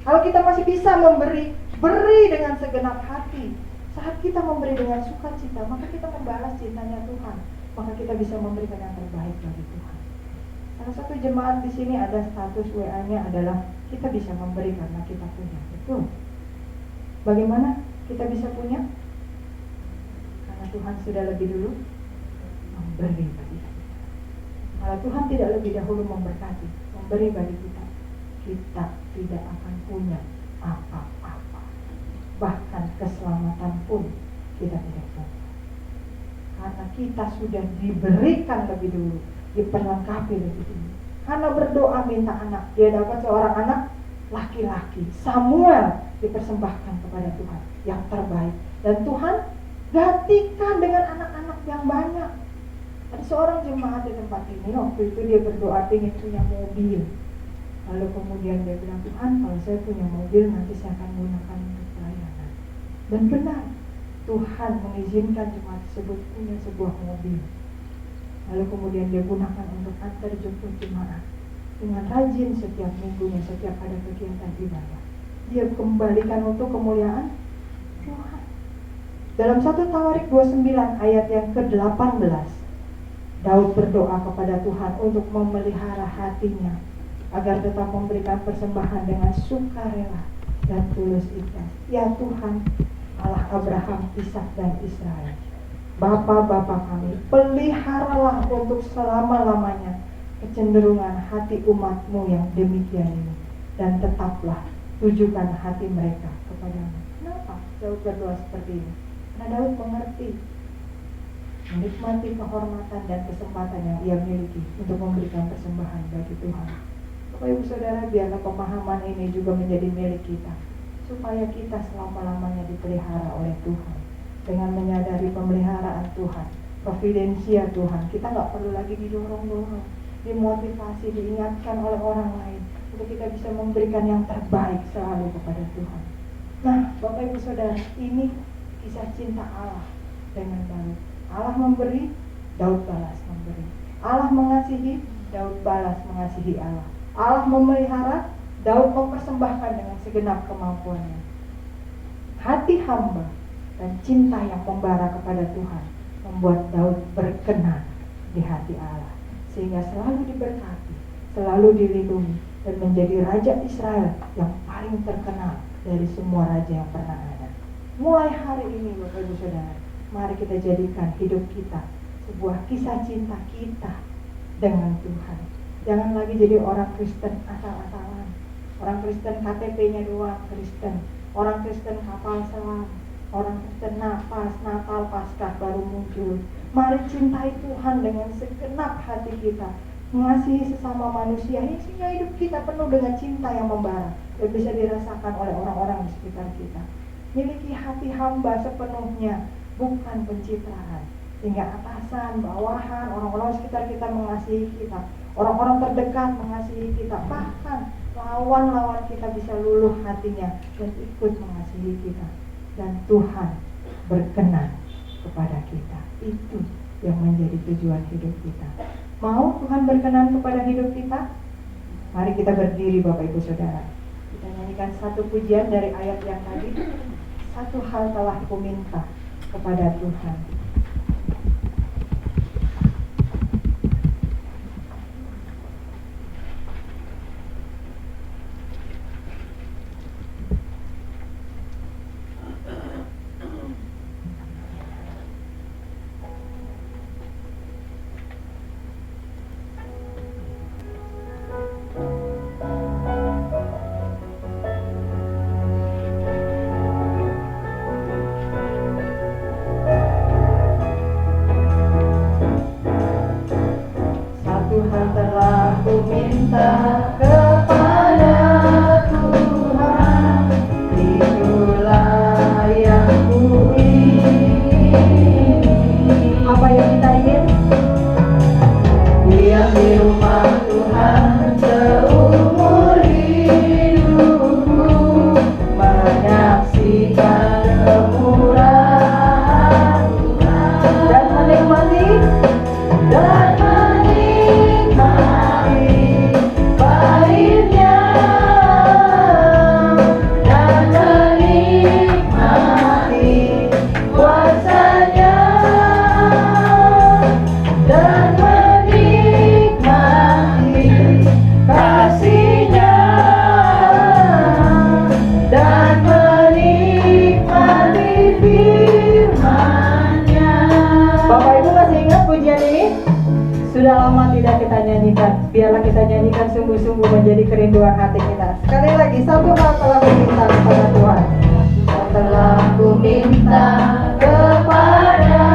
Kalau kita masih bisa memberi, beri dengan segenap hati. Saat kita memberi dengan sukacita, maka kita membalas cintanya Tuhan. Maka kita bisa memberikan yang terbaik bagi Tuhan. Salah satu jemaat di sini ada status WA-nya adalah kita bisa memberi karena kita punya. Betul. Bagaimana kita bisa punya? Karena Tuhan sudah lebih dulu memberi bagi kita. Kalau Tuhan tidak lebih dahulu memberkati, memberi bagi kita, kita tidak akan punya apa-apa. Bahkan keselamatan pun kita tidak punya. Karena kita sudah diberikan lebih dulu, diperlengkapi lebih dulu. Hana berdoa minta anak, dia dapat seorang anak laki-laki. Samuel dipersembahkan kepada Tuhan yang terbaik. Dan Tuhan gantikan dengan anak-anak yang banyak. Ada seorang jemaat di tempat ini, waktu itu dia berdoa ingin punya mobil. Lalu kemudian dia bilang, Tuhan, kalau saya punya mobil nanti saya akan gunakan untuk pelayanan. Dan benar, Tuhan mengizinkan jemaat tersebut punya sebuah mobil. Lalu kemudian dia gunakan untuk antar jemput jemaat dengan rajin setiap minggunya, setiap ada kegiatan ibadah. Dia kembalikan untuk kemuliaan Tuhan. Dalam 1 Tawarik 29 ayat yang ke-18, Daud berdoa kepada Tuhan untuk memelihara hatinya agar tetap memberikan persembahan dengan sukarela dan tulus ikhlas. Ya Tuhan, Allah Abraham, Ishak dan Israel, Bapa-bapa kami, peliharalah untuk selama-lamanya kecenderungan hati umat-Mu yang demikian ini, dan tetaplah tujukan hati mereka kepadamu. Kenapa Daud berdoa seperti ini? Karena Daud mengerti, menikmati kehormatan dan kesempatan yang ia miliki untuk memberikan persembahan bagi Tuhan. Bapak Ibu Saudara, biarlah pemahaman ini juga menjadi milik kita, supaya kita selama-lamanya dipelihara oleh Tuhan. Dengan menyadari pemeliharaan Tuhan, providensia Tuhan, kita nggak perlu lagi didorong-dorong, dimotivasi, diingatkan oleh orang lain untuk kita bisa memberikan yang terbaik selalu kepada Tuhan. Nah, Bapak Ibu Saudara, ini kisah cinta Allah dengan Daud. Allah memberi, Daud balas memberi. Allah mengasihi, Daud balas mengasihi Allah. Allah memelihara, Daud mempersembahkan dengan segenap kemampuannya. Hati hamba dan cinta yang membara kepada Tuhan membuat Daud berkenan di hati Allah, sehingga selalu diberkati, selalu dilindungi, dan menjadi Raja Israel yang paling terkenal dari semua raja yang pernah ada. Mulai hari ini Bapak Ibu Saudara, mari kita jadikan hidup kita sebuah kisah cinta kita dengan Tuhan. Jangan lagi jadi orang Kristen asal-asalan, orang Kristen KTP-nya doang Kristen, orang Kristen kapal selam, orang Kristen nafas, Natal, Paskah baru muncul. Mari cintai Tuhan dengan segenap hati kita, mengasihi sesama manusia, sehingga hidup kita penuh dengan cinta yang membara dan bisa dirasakan oleh orang-orang di sekitar kita. Miliki hati hamba sepenuhnya, bukan pencitraan, hingga atasan, bawahan, orang-orang sekitar kita mengasihi kita, orang-orang terdekat mengasihi kita, bahkan lawan-lawan kita bisa luluh hatinya dan ikut mengasihi kita. Dan Tuhan berkenan kepada kita. Itu yang menjadi tujuan hidup kita. Mau Tuhan berkenan kepada hidup kita? Mari kita berdiri Bapak Ibu Saudara. Kita nyanyikan satu pujian dari ayat yang tadi. Satu hal telah kuminta kepada Tuhan. sungguh-sungguh menjadi kerinduan hati kita. Sekali lagi, satu hal telah meminta kepada Tuhan. Setelah ku minta kepada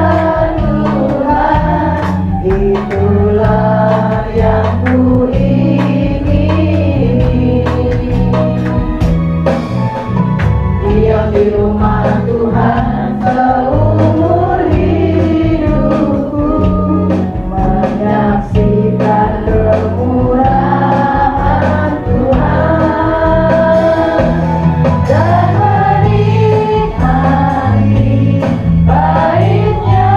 Tuhan, itulah yang ku ingini. Diam di rumah Tuhan seumur hidupku, menyaksikan kemurahan Tuhan dan menikmati baiknya,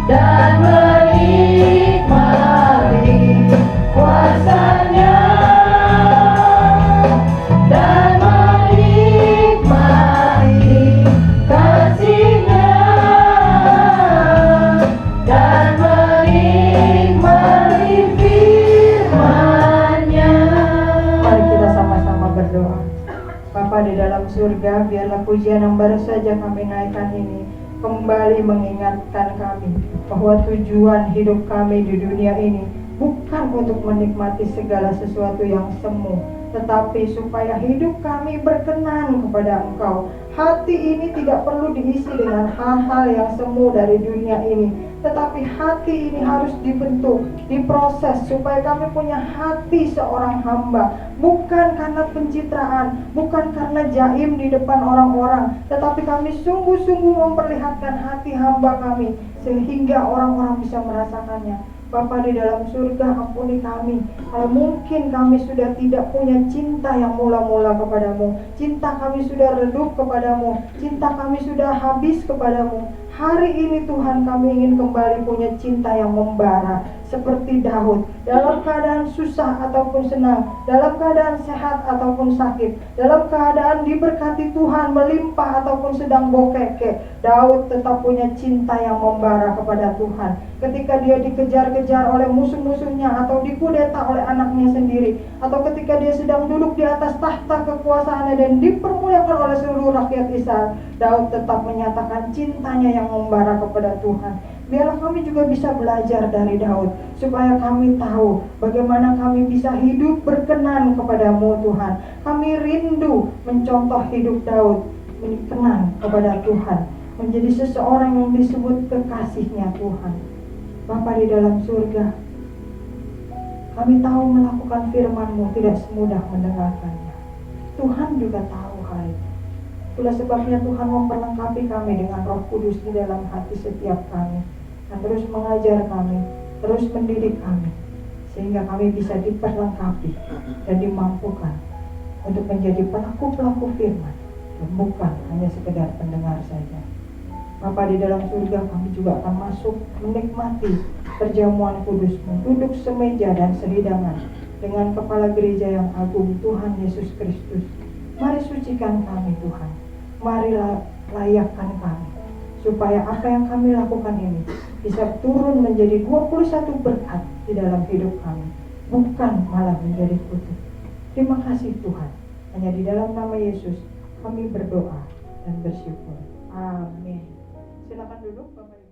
dan menikmati kuasanya, dan menikmati kasih-Nya, dan menikmati firman-Nya. Mari kita sama-sama berdoa. Bapa di dalam surga, biarlah pujian yang baru saja kami naikkan ini kembali mengingatkan kami bahwa tujuan hidup kami di dunia ini bukan untuk menikmati segala sesuatu yang semu, tetapi supaya hidup kami berkenan kepada Engkau. Hati ini tidak perlu diisi dengan hal-hal yang semu dari dunia ini, tetapi hati ini harus dibentuk, diproses supaya kami punya hati seorang hamba, bukan karena pencitraan, bukan karena jaim di depan orang-orang, tetapi kami sungguh-sungguh memperlihatkan hati hamba kami sehingga orang-orang bisa merasakannya. Bapa di dalam surga, ampuni kami kalau mungkin kami sudah tidak punya cinta yang mula-mula kepadamu, cinta kami sudah redup kepadamu, cinta kami sudah habis kepadamu. Hari ini Tuhan, kami ingin kembali punya cinta yang membara seperti Daud, dalam keadaan susah ataupun senang, dalam keadaan sehat ataupun sakit, dalam keadaan diberkati Tuhan, melimpah ataupun sedang bokeke, Daud tetap punya cinta yang membara kepada Tuhan. Ketika dia dikejar-kejar oleh musuh-musuhnya atau dikudeta oleh anaknya sendiri, atau ketika dia sedang duduk di atas tahta kekuasaannya dan dipermuliakan oleh seluruh rakyat Israel, Daud tetap menyatakan cintanya yang membara kepada Tuhan. Biarlah kami juga bisa belajar dari Daud, supaya kami tahu bagaimana kami bisa hidup berkenan kepadamu Tuhan. Kami rindu mencontoh hidup Daud, berkenan kepada Tuhan, menjadi seseorang yang disebut kekasihnya Tuhan. Bapa di dalam surga, kami tahu melakukan firman-Mu tidak semudah mendengarkannya. Tuhan juga tahu hal itu. Itulah sebabnya Tuhan memperlengkapi kami dengan Roh Kudus di dalam hati setiap kami, dan terus mengajar kami, terus mendidik kami, sehingga kami bisa diperlengkapi dan dimampukan untuk menjadi pelaku-pelaku firman, dan bukan hanya sekedar pendengar saja. Bapa di dalam surga, kami juga akan masuk menikmati perjamuan kudus-Mu, duduk semeja dan sehidangan dengan Kepala Gereja yang agung, Tuhan Yesus Kristus. Mari sucikan kami Tuhan, mari layakkan kami, supaya apa yang kami lakukan ini bisa turun menjadi 21 berkat di dalam hidup kami, bukan malah menjadi kutuk. Terima kasih Tuhan, hanya di dalam nama Yesus kami berdoa dan bersyukur. Amin. Silakan duduk Bapak.